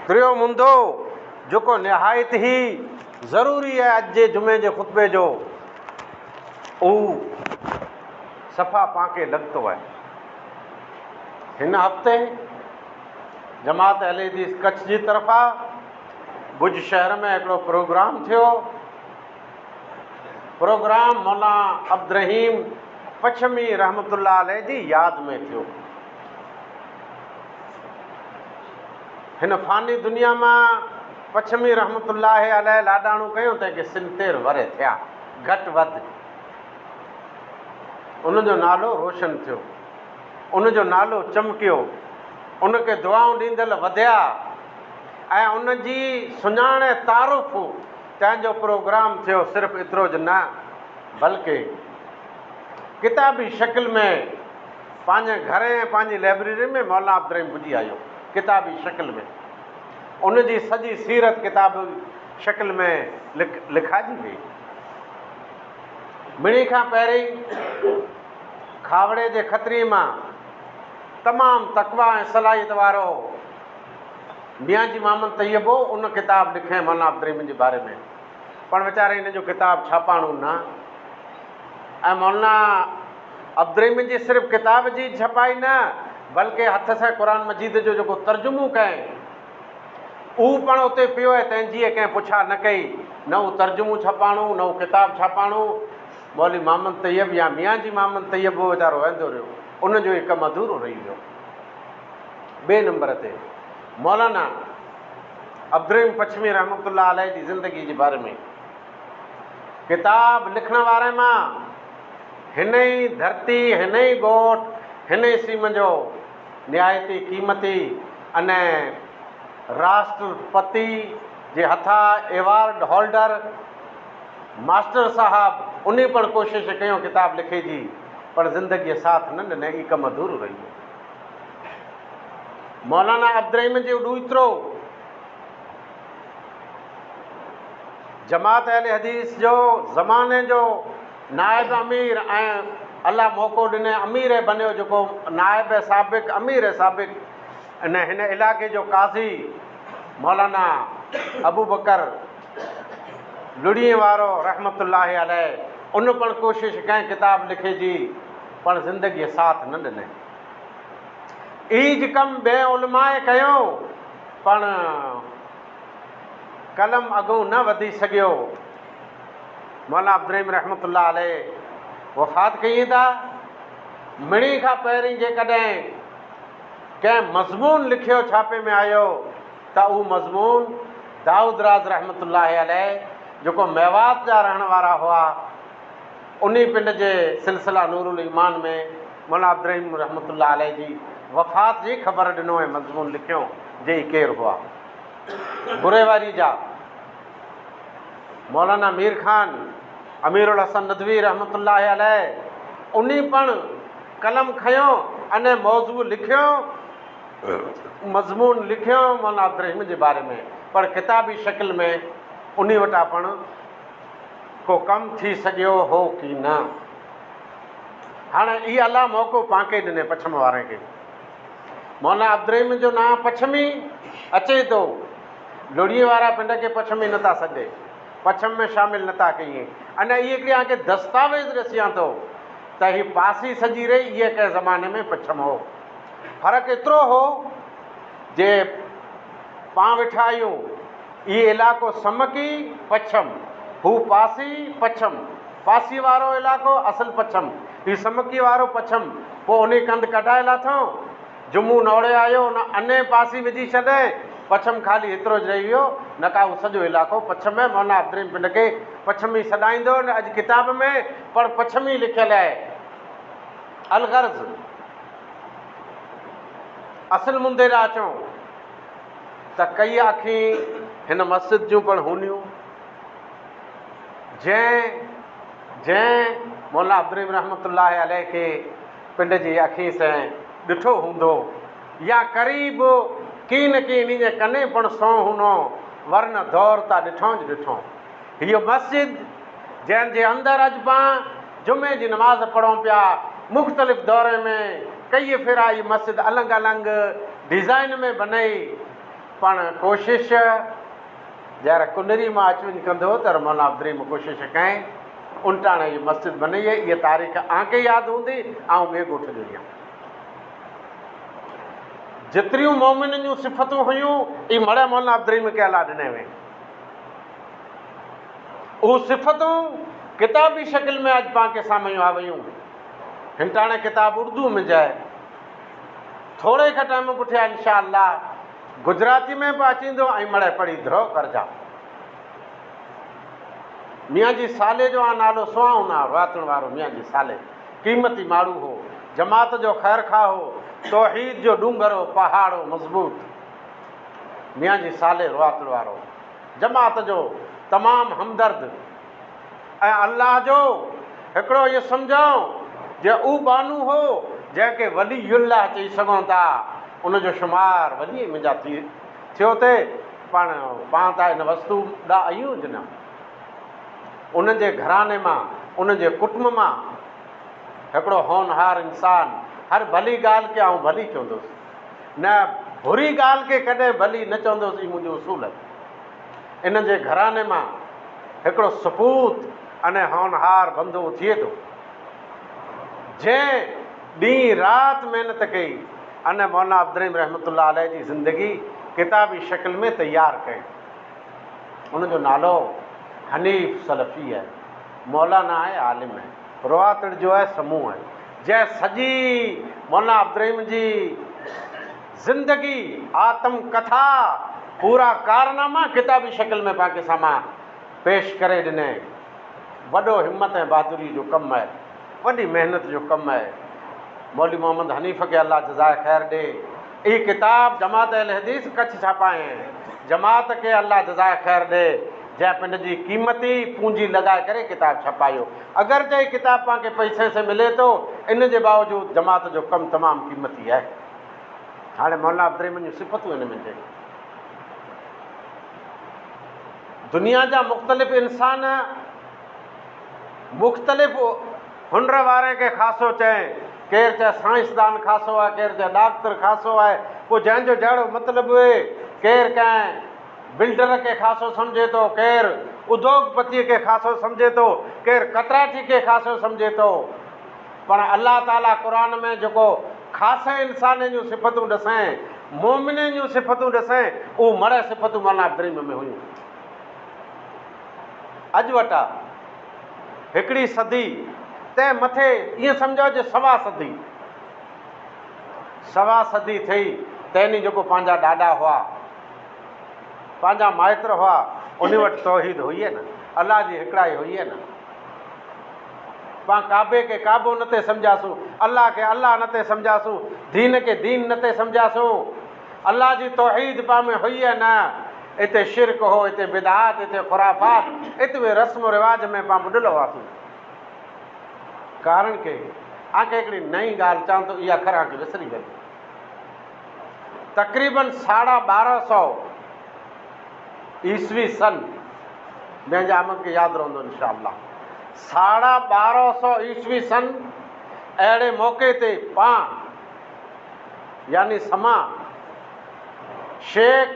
टियों मुंदो जेको निहायत ही ज़रूरी है अॼु जे जुमे जे ख़ुतबे जो, उहो सफ़ा पांखे लॻतो आहे। हिन हफ़्ते जमात अहले हदीस कच्छ जी तरफ़ां भुज शहर में हिकिड़ो प्रोग्राम थियो। प्रोग्राम मौलाना अब्दुर्रहीम पछमी रहमतुल्लाह अलैह जी यादि में थियो। हिन फ़ानी दुनिया मां पछमी रहमतुल्लाह अलैह लाॾाणो कयूं तंहिंखे 70 वर थिया घटि वधि। उनजो नालो रोशन थियो, उनजो नालो चमकियो, उनखे दुआऊं ॾींदड़ वधिया ऐं उनजी सुञाण तारुफ़ तंहिंजो प्रोग्राम थियो। सिर्फ़ु एतिरो ज न बल्कि किताबी शिकिल में पंहिंजे घर ऐं पंहिंजी लाइब्रेरी में मौलाना अब्दुर्रहीम पुॼी आयो। किताबी शिकिल में उनजी सॼी सीरत किताब शिकिल में लिखाइजी वई। मिणी खां पहिरीं खावड़े जे खतरी मां तमामु तक़वा ऐं सलाहियत वारो मियाँ जी मोहम्मद तैयबो उन किताब लिखे मौलाना अब्दुर्रहीम जे बारे में, पर वीचारे हिन जो किताब छापाणो न। ऐं मौलाना अब्दुर्रहीम जी सिर्फ़ु किताब जी छपाई न बल्कि हथ सां क़ुर मजीद जो जेको तर्जुमो कयईं उहो पिणु उते पियो आहे। तंहिंजी कंहिं पुछा न कई, न उहो तर्जुमो छपाणो न उहो किताब छापाणो। मौलवी मोहम्मद तैयब या मियाँ जी मोहम्मद तैयब उहो वीचारो वेंदो रहियो, उनजो हिकु कमु अधूरो रही वियो। ॿिए नंबर ते मौलाना अब्दुर्रहीम पछमी रहमतुल्लाह अलैह जी ज़िंदगी जे बारे में किताब लिखण वारे मां हिन ई धरती, हिन ई ॻोठ, हिन ई सीम जो निहायती क़ीमती अने राष्ट्रपति जे हथां एवॉर्ड होल्डर मास्टर साहब उन पण कोशिश कयूं किताब लिखे जी, पर ज़िंदगीअ साथ न ॾिने, ई कमु अधूरो रही वियो। मौलाना अब्दुर्रहीम जो ॾूहित्रो जमात अहले हदीस जो ज़माने जो नाइब अमीर ऐं अलाह मौक़ो ॾिने अमीर बनियो, जेको नाइब साबिक़ अमीर साबिक़ हिन इलाइक़े जो काज़ी मौलाना अबू बकर लुड़ीअ वारो रहमतुल्लाह अलैह उन पण कोशिश कयईं किताब लिखे जी, पण ज़िंदगीअ साथ न ॾिने। ईज कम ॿिए उलमाए कयो पण कलम अॻूं न वधी सघियो। मौलाना अब्दुर्रहीम रहमतुल्लाह अलैह वफ़ात कई था। मिणी खां पहिरीं जेकॾहिं कंहिं मज़मून लिखियो छापे में आयो त उहो मज़मून दाऊद राज रहमतुल्लाह अलैह जेको मेवात जा रहण वारा हुआ, उन पिंड जे सिलसिला नूरुल ईमान में मौलाना अब्दुर्रहीम रहमतुल्लाह अलैह जी वफ़ात जी ख़बर ॾिनो ऐं मज़मून लिखियो जे केरु हुआ। बुरेवारी जा मौलाना मीर खान अमीरुल हसन नदवी रहमतुल्लाह अलैह उन पण कलम खयो अने मौज़ू लिखियो, मज़मून लिखियो मौलाना अब्दुर्रहीम जे बारे में, पर किताबी शिकिल में उन वटां पण को कमु थी सघियो हो की न। हाणे इहा अलाह मौक़ो पांखे ॾिने पछम वारे खे। मौलाना अब्दुर्रहीम जो नाम पछमी अचे थो, लुड़ीअ वारा पिंड खे पछमी नथा सॾे, पछम में शामिल नथा कयूं। अने इहे हिकिड़ी तव्हांखे दस्तावेज़ ॾिसां थो त हीअ पासी सॼी रही, इहे कंहिं ज़माने में पछम हो। फ़र्क़ु एतिरो हो जे पां वेठा आहियूं इहो इलाइक़ो समकी पछम, हू पासी पछम, पासी वारो इलाइक़ो असल पछम, हीउ समकी वारो पछम। पोइ उन कंध कढाए लाथऊं, जुमू नोड़े आयो उन अने पासी विझी छॾे, पछम ख़ाली एतिरो ज रही वियो, न का उहो सॼो इलाइक़ो पछम है। मौलाना अब्दुर्रहीम पिंड खे पछमी सॾाईंदो न अॼु किताब में पर पछमी लिखियलु आहे। अलगर्ज़ असल मुंदे ॾांहुं अचूं त कई अखी हिन मस्जिद जूं पण हूंदियूं जंहिं मौलाना अब्दुर्रहीम रहमतुल्लाह अलैह खे पिंड जी अखी सां ॾिठो हूंदो या क़रीब की न की इन जे कने पण सौ हूंदो, वरन दौर तां ॾिठो ज ॾिठो। हीअ मस्जिद जंहिंजे अंदरि अॼु पाण जुमे जी नमाज़ पढ़ूं पिया, मुख़्तलिफ़ दौरे में कई फिरा इहा मस्जिद अलॻि अलॻि डिज़ाइन में बनई पण कोशिशि जहिड़ा कुनरी मां अच वञु कंदो त मौलाना अब्दुल कोशिशि कयईं उनटाणे जी मस्जिद बनी आहे। इहा तारीख़ आंखे यादि हूंदी ऐं ॿिए ॻोठ जो ॾींहुं जेतिरियूं मोमिन जूं सिफ़तूं हुयूं इहे मड़े मौलाना अब्दुल खे अलाह ॾिने वे। उहे सिफ़तूं किताबी शकिल में अॼु पाण साम्हूं आ वयूं। हिनटाणे किताब उर्दू में जाए थोरे खां टाइम पुठियां इंशा अल्लाह गुजराती में बि अचींदो ऐं मड़े पढ़ी धरो करजा। मियाँ जी साले जो आहे नालो सुहाऊं ना वातण वारो मियाँ जी साले क़ीमती माण्हू हो, जमात जो ख़ैर खा हो, तौहीद जो डूंगर हो, पहाड़ हो मज़बूत। मियाँ जी साले रुआतण वारो जमात जो तमामु हमदर्द ऐं अल्लाह जो हिकिड़ो इहो सम्झो जे ऊ बानू हो जंहिंखे वलीउल्लाह चई सघूं था। उनजो शुमार वली मुंहिंजा थियो थे पाण त हिन वस्तु ॾाढा आयूं ज न। उनजे घराने मां उनजे कुटुंब मां हिकिड़ो होनहार इंसान हर भली ॻाल्हि खे आउं भली चवंदुसि, न बुरी ॻाल्हि खे कॾहिं भली न चवंदुसि। ई मुंहिंजो उसूल आहे। इन जे घराने मां हिकिड़ो सपूत अने होनहार बंदो थिए थो जंहिं ॾींहुं राति महिनत कई अने मौलाना अब्दुल रहमतुल्लाह अलैह जी ज़िंदगी किताबी शकिल में तयारु कई। उनजो नालो हनीफ़ सलफ़ी आहे, मौलाना आहे, आलिम आहे, रुआतड़ जो आहे, समूह आहे, जंहिं सॼी मौलाना अब्दुल जी ज़िंदगी आत्म कथा पूरा कारनामा किताबी शकिल में पाण साम्हूं पेश करे ॾिने। वॾो हिम्मत ऐं बहादुरी जो कमु आहे, वॾी महिनत जो कमु आहे। मौलवी मोहम्मद हनीफ़ खे अल्लाह जज़ाए ख़ैर ॾे। इहा किताब जमात अहले हदीस कच्छ छापाए जमात खे अल्लाह जज़ाए ख़ैर ॾे जंहिं पंहिंजी क़ीमती पूंजी लॻाए करे किताब छपायो। अगरि जे किताब पाण खे पैसे से मिले थो इन जे बावजूदि जमात जो कमु तमामु क़ीमती आहे। हाणे मौलाना अब्दुल जूं सिफ़तूं हिन में चई दुनिया जा मुख़्तलिफ़ इंसान मुख़्तलिफ़ हुनर वारे खे ख़ासो चए। केरु चए साइंसदान ख़ासो आहे, केरु चए डॉक्टर ख़ासो आहे, पोइ जंहिंजो जहिड़ो मतिलबु हुए। केरु कंहिं बिल्डर खे ख़ासो सम्झे थो, केरु उद्योगपतीअ खे ख़ासो सम्झे थो, केरु कतराची खे ख़ासो सम्झे थो। पर अल्लाह ताला क़ुर में जेको ख़ासि इंसान जूं सिफ़तूं ॾसें, मोमिन जूं सिफ़तूं ॾसें, उहे मड़ सिफ़तूं मौलाना अब्दुल में हुयूं। अॼु वटि आहे हिकिड़ी सदी तंहिं मथे ईअं सम्झो जे सवा सदी थी तंहिं जेको पंहिंजा ॾाॾा हुआ, पंहिंजा माइट हुआ, उन वटि तौहीद हुई न, अलाह जी हिकिड़ाई हुई न। पाण काबे खे काबो न ते सम्झासूं, अलाह खे अलाह न ते सम्झासूं, दीन खे दीन न ते सम्झासूं। अलाह जी तौहीद पाण में हुई न। हिते शिरक हो, हिते बिदात, हिते ख़ुराफ़ात, हिते रस्म रिवाज में पाण ॿुॾल हुआसीं। कारण के आंखे हिकिड़ी नई ॻाल्हि चवां थो, इहा अखर आंखे विसरी वई। तक़रीबन 1250 ईस्वी सन मुंहिंजे आमद खे यादि रहंदो इंशा अल्लाह। 1250 ईस्वी सन अहिड़े मौक़े ते पाण यानी समा शेख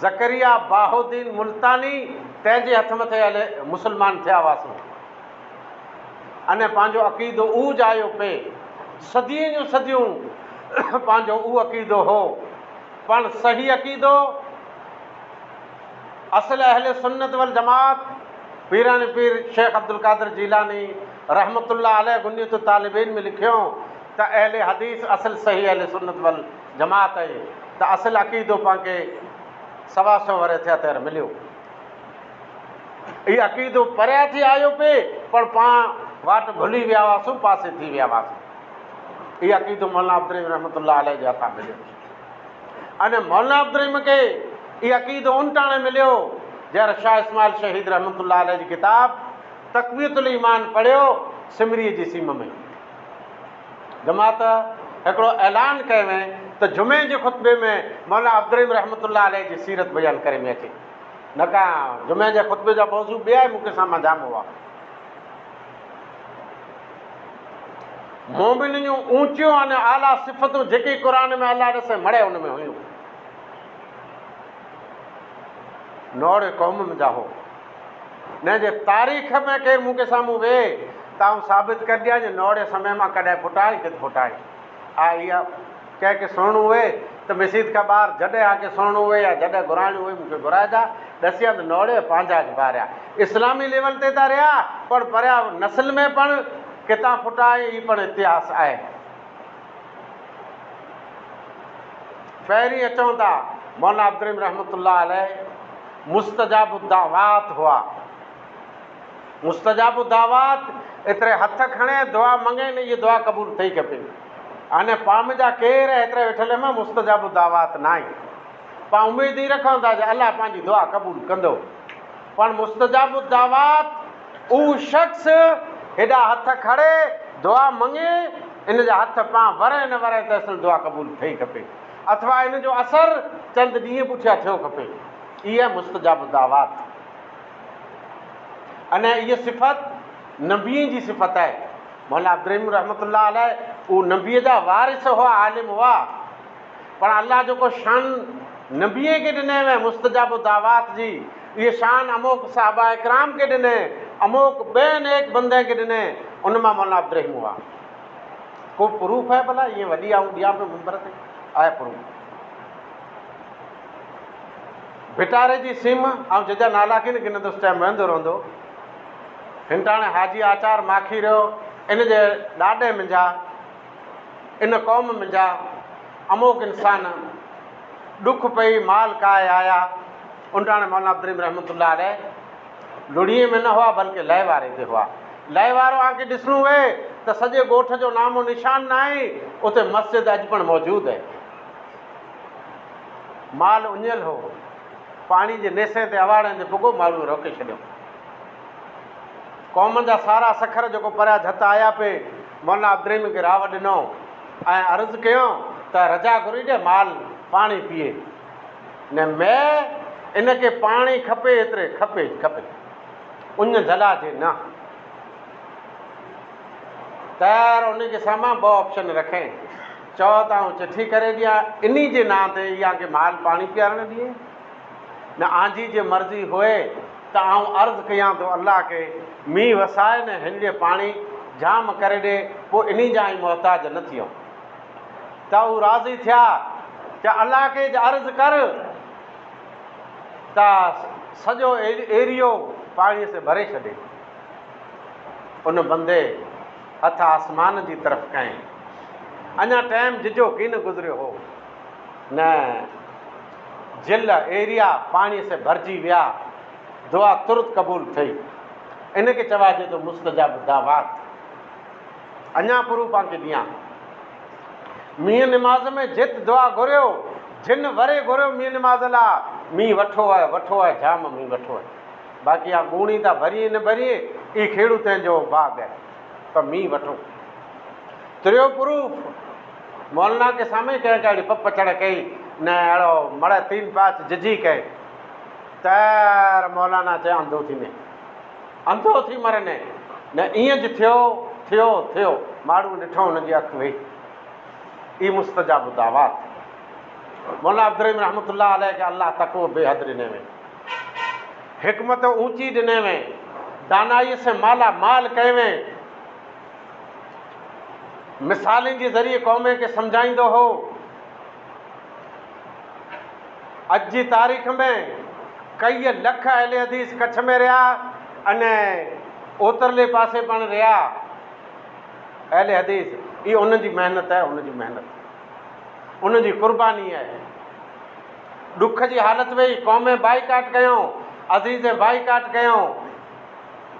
ज़करिया बाहुद्दीन मुल्तानी तंहिंजे हथ मथे हले मुस्लमान थिया हुआसीं। अने पंहिंजो अक़ीदो उहो जायो पे सदियूं जूं सदियूं पंहिंजो उहो अक़ीदो हो। पण सही अक़ीदो असल अहले सुन्नत वल जमात पीरान पीर शेख अब्दुल कादिर जीलानी रहमतुल्लाह अलैह गुनियत तालिबीन में लिखियो त अहले हदीस असल सही अहले सुन्नत वल जमात आहे। त असल अक़ीदो पाण खे 125 वरे थिया तैर मिलियो। इहो अक़ीदो परियां थी आयो पे पर पाण वाट भुली विया हुआसीं, पासे थी विया हुआसीं। इहो अक़ीदो मौलाना अब्दुल रहमतुल्लाह अलैह जे हथां मिलियो। अने मौलाना अब्दुल खे इहो अक़ीदो उन टाणे मिलियो जंहिं शाह इस्माइल शहीद रहमतुल्लाह अलैह जी किताब तक़वियतुल ईमान पढ़ियो सिमरीअ जी सीम में। जमात हिकिड़ो ऐलान कयो वएं त जुमे जे ख़ुतबे में मौलाना अब्दुल रहमतुल्लाह अलैह जी सीरत बयानु करे में अचे। न का जुमे जे ख़ुतबे जा मौज़ू ॿिया आहे मूंखे साम्हूं जाम हुआ। मोमिन जूं ऊचियूं अने आला सिफ़तूं जेकी क़ुर में अलाह ॾिसे मड़े उन में हुयूं। नौड़े क़ौम जा हो। न जे तारीख़ में केरु मूंखे साम्हूं वेहे त आउं साबित करे ॾियां जे नौड़े समय मां कॾहिं फुटाई किथे फुटाई इहा कंहिंखे सुहिणो हुए त मस्जिद खां ॿाहिरि जॾहिं आके सुहिणो हुए या जॾहिं घुराइणो हुए मूंखे घुराइजा ॾसिया त नौड़े पंहिंजा ॿारिया इस्लामी लेवल ते था रहिया पर परियां नस्ल में पण किथां फुटाए ई पण इतिहास आहे। पहिरीं अचूं था मौलाना अब्दुल रहीम रहमतुल्लाह अलैह मुस्तजाब दावात हुआ। मुस्तजाब दावात एतिरे हथ खणे दुआ मंगे न इहे दुआ क़बूल थी खपे। हाणे पाम जा केरु एतिरे वेठल में मुस्तजाब दावात न आहे। पाण उमेद ई रखूं था त अलाह पंहिंजी दुआ क़बूल कंदो पर मुस्तजाब दावात उहो शख़्स हेॾा हथ खणे दुआ मंगे इन जा हथ पाण वरे न वरे त असल दुआ क़बूल थिए खपे अथवा इन जो असरु चंद ॾींहं पुठियां थियो खपे। इहा मुस्तजाब दावात अने इहा सिफ़त नबीअ जी सिफ़त आहे। मौलाना अब्दुल रहीम रहमतुल्लाह अलैह उहे नबीअ जा वारिस हुआ आलिम हुआ पर अलाह जेको शान नबीअ खे ॾिने हुए मुस्तजाब दावात जी इहे शान अमोक साहबा इकराम खे ॾिने अमोक ॿियनि एक बंदे खे ॾिने उन मां मौलाना अब्दुल रहीम हुआ। को प्रूफ आहे भला ईअं वॾी आऊं ॾियां पियो मुंबर ते आहे प्रूफ। भिटारे जी सिम ऐं जंहिंजा नाला कीन गिनंदुसि टाइम वेंदो रहंदो हिंटाणे हाजी आचार माखी रहियो इन जे ॾाॾे मुंहिंजा इन क़ौम मुंहिंजा अमोक इंसान ॾुख पई माल काए आया उनटाणे मौलाना अब्दुल रहीम रहमतुल्लाह अलैह लुड़ीअ में न हुआ बल्कि लय वारे ते हुआ। लय वारो आके ॾिसणो हुए त सॼे ॻोठ जो नामो निशान न आहे उते मस्जिद अॼु पण मौजूदु आहे। माल उञियल हो पाणी जे नेसे ते अवाड़े ते पुॻो माण्हू रोके छॾियो। क़ौम जा सारा सखर जेको परियां झत आया पे मौलाना अब्दुल रहीम खे राव ॾिनो ऐं अर्ज़ु कयो त रजा घुरी ॾे माल पाणी पीए न मैं इनखे पाणी खपे एतिरे खपे खपे उञ जलाजे न तयार उनखे साम्हूं ॿ ऑप्शन रखे चओ त आउं चिठी करे ॾियां इन जे नां ते इहा खे माल पाणी पीआरणु ॾिए न आंजी जे मर्ज़ी हुए त आउं अर्ज़ु कयां थो अलाह खे मींहुं वसाए न हिन ॾे पाणी जाम करे ॾे पोइ इन जा ई मोहताज न थियो त हू राज़ी थिया त अलाह खे अर्ज़ु कर त सॼो एरियो पाणीअ से भरे छॾे। उन बंदे हथ आसमान जी तरफ़ कयईं। अञा टाइम जिजो कीन गुज़रियो हो न जिल एरिया पाणीअ से भरिजी विया दुआ तुरत क़बूल थी। इनखे चवाइजे थो मुस्तजाब दावात। अञा प्रूफ तव्हांखे ॾियां मींहुं निमाज़ में जित दुआ घुरियो जिन वरे घुरियो मींहुं निमाज़ लाइ मींहुं वठो आहे जाम मींहुं वठो आहे बाक़ी आहे ॻूणी था भरिए न भरिए ई खेड़ूतनि जो बाग़ आहे पर मींहुं वठो। टियों प्रूफ मौलाना के साम्हूं कंहिं अहिड़ी पप चढ़ कई न अहिड़ो मड़ तीन पांच जिजी कई त मौलाना चए अंधो थींदे अंधो थी मरने न ईअं ज थियो माण्हू ॾिठो हुनजी अखि वेही। ई मुस्तजाब दावात। मौलाना अब्दुल रहीम रहमतुल्लाह अलैह खे अल्लाह तक़वो बेहद ॾिने में हिकमत ऊंची ॾिने में दानाईअ से माला माल कए में मिसालनि जे ज़रिए क़ौम खे सम्झाईंदो हो। अॼु जी तारीख़ में कई लख अहले हदीस कच्छ में रहिया अने ओतरले पासे पण रहिया अहले हदीस। इहो उनजी महिनत आहे उनजी क़ुर्बानी आहे। ॾुख जी हालत में क़ौम बाइकाट कयूं अज़ीज़ बाइकाट कयूं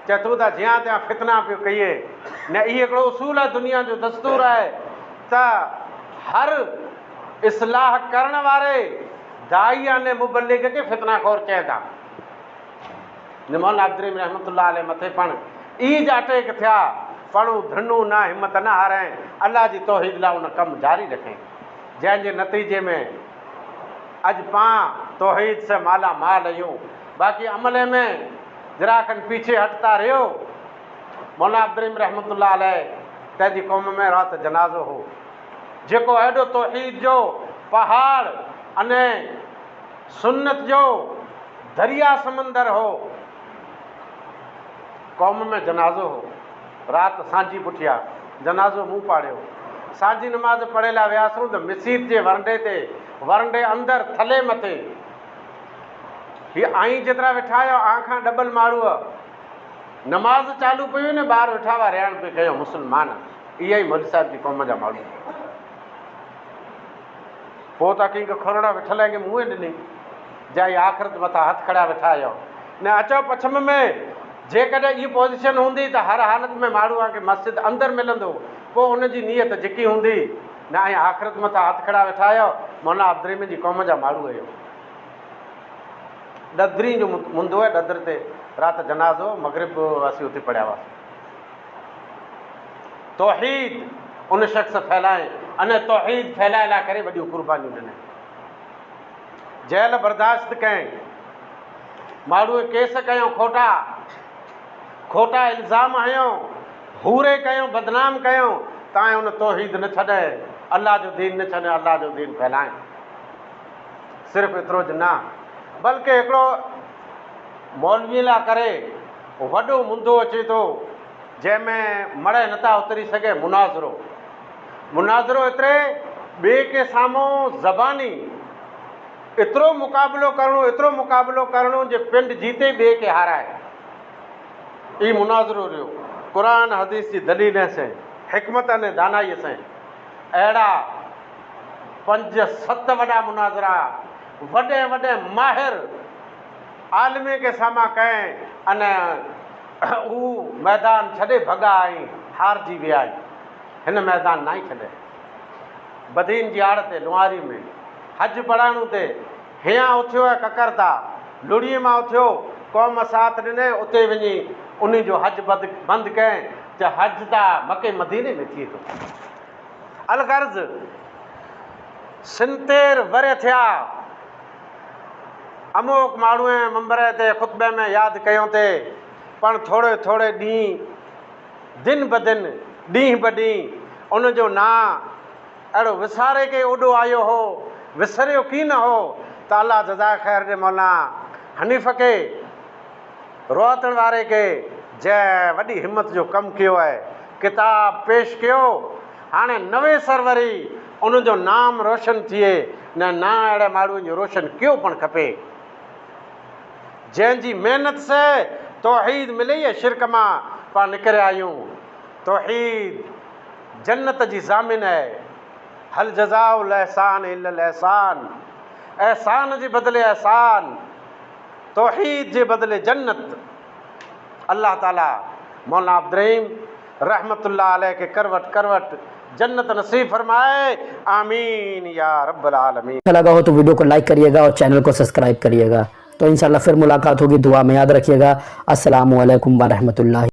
चए तूं त जियां तियां फितना पियो कईए न इहो हिकिड़ो उसूल आहे दुनिया जो दस्तूर आहे त हर इस्लाह करण वारे दाइया ने मुबल्लिग खे फितनाखोर चए था। मौलाना अब्दुल रहीम रहमतुल्लाह अलैह मथे पण ई जाटेक थिया पणू धनू न हिम्मत न हाराए अल्लाह जी तौहीद लाइ उन कमु जारी रखे जंहिंजे नतीजे में अॼु पाण तौहीद से माला माल आहियूं। बाक़ी अमले में जरा खनि पीछे हटता रहियो। मौलाना अब्दुल रहीम रहमतुल्लाह अलैह तंहिंजी क़ौम में राति जनाज़ो हो जेको एॾो तौहीद जो पहाड़ अने सुन्नत जो दरिया समंदर हो, कौम में जनाज़ो हो, रात सांझी पुठिया जनाज़ो मूं पाड़ियो, सांझी नमाज़ पढ़े ला वियासूं त मसीत जे वरंडे ते, वरंडे अंदर थले मथे हीअ आई जेतिरा वेठा आहियो आखां डबल माण्हू नमाज़ चालू पई न ॿार वेठा हुआ रियाण पे कयो मुस्लमान, इहा ई मौलवी साहिब जी क़ौम जा माण्हू। पोइ त कंहिंखे खोरड़ा वेठल आहिनि मुंहुं ॾिनी जा आख़िरत मथां हथ खड़ा वेठा आहियो न अचो पछम में जेकॾहिं इहा पोज़ीशन हूंदी त हर हालत में माण्हू खे मस्जिद अंदरि मिलंदो, पोइ उनजी नीयत जेकी हूंदी न ऐं आख़िरत मथां हथ खड़ा वेठा आहियो मौला अब्दुर्रहीम जी क़ौम जा माण्हू आहियो। ॾदरी जो मुंदो आहे, ॾदर ते राति जनाज़ो मगरिब असीं उते पढ़िया हुआसीं। तौहीद उन शख़्स फैलाए, अने तौहीद फैलाए लाइ करे वॾियूं क़ुर्बानियूं ॾिनई, जेल बर्दाश्त कयईं, माण्हूअ केस कयूं खोटा, खोटा इल्ज़ाम हयूं, हूरे कयूं, बदनाम कयूं, तव्हां उन तौहीद न छॾे, अलाह जो दीन न छॾे, अलाह जो दीन फैलाए। सिर्फ़ु एतिरो ज न बल्कि हिकिड़ो मौलवीअ लाइ करे वॾो मुंदो अचे थो जंहिंमें मड़े नथा उतरी सघे, मुनाज़रो। मुनाज़रो एतिरे ॿिए के साम्हूं ज़बानी एतिरो मुक़ाबिलो करणो, एतिरो मुक़ाबिलो करणो जे पिंड जीते ॿिए खे हाराए, ई मुनाज़रो रहियो। क़ुरान हदीस जी दलील सां, हिकमत अने दानाईअ सां अहिड़ा 5-7 वॾा मुनाज़रा वॾे वॾे माहिर आलिमे के साम्हूं कयईं, अने हू मैदान छॾे भॻा आई, हारजी विया आई। हिन मैदान न ई छॾे, बदीन जी आड़ ते लुआरी में हज पढ़ाइण ते हियां उथियो आहे ककरता, लुड़ीअ मां उथियो, क़ौम साथ ॾिने, उते वञी उन जो हज बंदि कयईं त हज त मके मदीने में थिए थो। अलगर्ज़ 70 वर थिया अमोक माण्हूअ मंबर ते ख़ुतबे में यादि कयूं थे, पण थोरे थोरे ॾींहुं दिन ब दिन ॾींहुं ब ॾींहुं उनजो नां अहिड़ो विसारे के ओॾो आयो हो, विसरियो की न हो त अलाह जज़ा ख़ैर ॾे मौला हनीफ़ खे रोअतण वारे खे जंहिं वॾी हिमत जो कमु कयो आहे, किताब पेश कयो, हाणे नवे सरवरी उनजो नाम रोशन थिए न, ना अहिड़े माण्हुनि जो रोशन कयो पण खपे जंहिंजी महिनत से तौहीद मिली आहे, शिरक मां पाण निकिरिया आहियूं। तौहीद जन्नत जी ज़ामिन आहे, हल जज़ाउल एहसान इल्लल एहसान, एहसान जे बदिले एहसान, तौहीद जे बदिले जन्नत। अल्लाह ताला मौला अब्दुर्रहीम रहमतुल्लाह अलैह के करवट करवट जन्नत नसीब फरमाए, आमीन या रब्बल आलमीन। अच्छा लगा हो तो वीडियो को लाइक करिएगा और चैनल को सब्सक्राइब करिएगा। तो इंशाल्लाह फिर मुलाकात होगी, दुआ में याद रखिएगा। अस्सलामु अलैकुम व रहमतुल्लाह।